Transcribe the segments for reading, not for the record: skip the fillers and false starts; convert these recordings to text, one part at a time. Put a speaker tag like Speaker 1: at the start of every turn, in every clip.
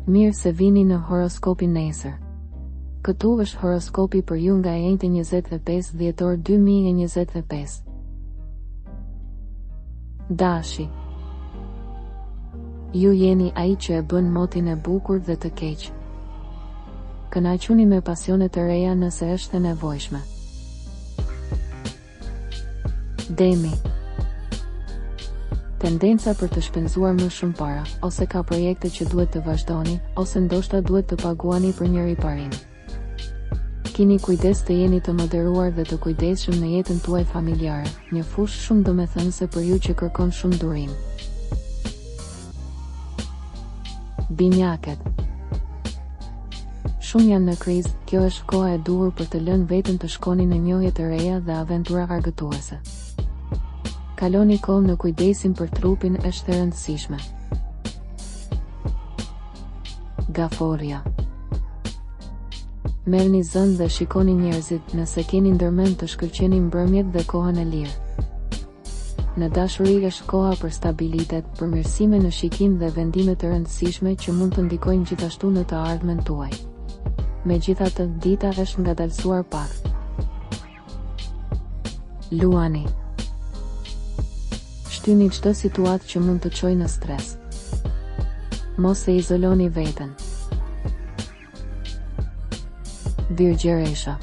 Speaker 1: Mirë se vini në horoskopin nesër. Këtu është horoskopi për ju nga e 25 dhjetor 2025. Dashi. Ju jeni ai që e bën motin e bukur dhe të keq. Kënaquni me pasione të reja nëse është e nevojshme. Demi. Tendenca për të shpenzuar më shumë para, ose ka projekte që duhet të vazhdoni, ose ndoshta duhet të paguani për një riparim. Kini kujdes të jeni të moderuar dhe të kujdesshëm në jetën tuaj familjare, një fushë shumë domethënëse për ju që kërkon shumë durim. Binjaket. Shumë janë në krizë, kjo është koha e duhur për të lënë veten të shkoni në njohje të reja dhe aventura argëtuese. Kaloni kohë në kujdesin për trupin është e rëndësishme. Gaforja. Merrni zënë dhe shikoni njerëzit nëse keni ndërmend të shkëlqeni mbrëmjet dhe kohën e lirë. Në dashuri është koha për stabilitet, përmirësime në shikim dhe vendime të rëndësishme që mund të ndikojnë gjithashtu në të ardhmen tuaj. Megjithatë, dita është ngadalësuar pak. Luani. Shtyni çdo situatë që mund të çojë në stres. Mos e izoloni veten. Virgjeresha.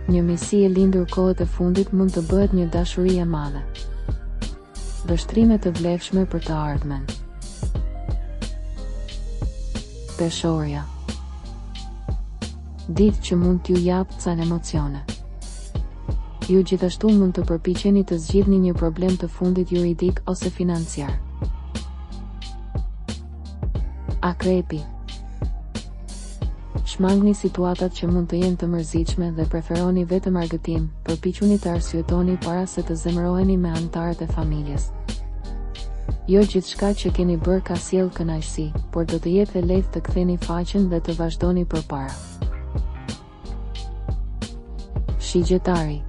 Speaker 1: Një misi e lindur kohët e fundit mund të bëhet një dashuri e madhe. Vështrime të vlefshme për të ardhmen. Peshorja. Ditë që mund t'ju japë ca emocione. Ju gjithashtu mund të përpiqeni të zgjidhni një problem të fundit juridik ose financiar. Akrepi. Shmangni situatat që mund të jenë të mërzitshme dhe preferoni vetëm argëtim, përpiquni të arsyetoni para se të zemëroheni me anëtarët e familjes. Jo gjithçka që keni bërë ka sjell kënaqësi, por do të jetë lehtë të ktheni faqen dhe të vazhdoni përpara. Shigjetari.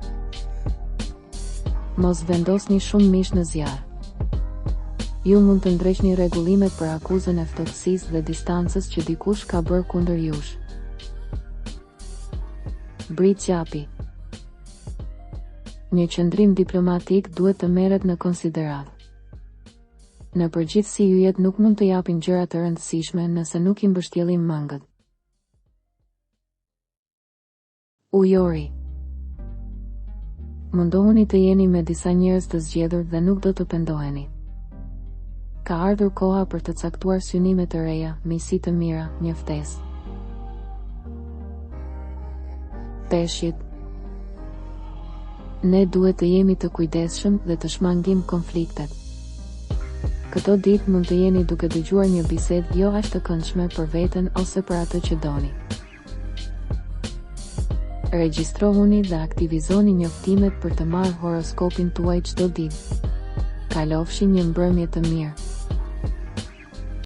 Speaker 1: Mos vendosni shumë mish në zjarr. Ju mund të ndreqni rregullimet për akuzën e ftohtësisë dhe distancës që dikush ka bërë kundër jush. Britsjapi. Një qëndrim diplomatik duhet të merret në konsiderat. Në përgjithësi yjet nuk mund të japin gjëra të rëndësishme nëse nuk i mbështjellin mangët. Ujori. Mundohuni të jeni me disa njerëz të zgjedhur dhe nuk do të pendoheni. Ka ardhur koha për të caktuar synime të reja, misi të mira, një ftesë. Peshqit. Ne duhet të jemi të kujdesshëm dhe të shmangim konfliktet. Këto ditë mund të jeni duke dëgjuar një bisedë jo aq të këndshme për veten ose për atë që doni. Regjistrohuni dhe aktivizoni njoftimet për të marrë horoskopin tuaj çdo ditë. Kalofshi një mbrëmje të mirë.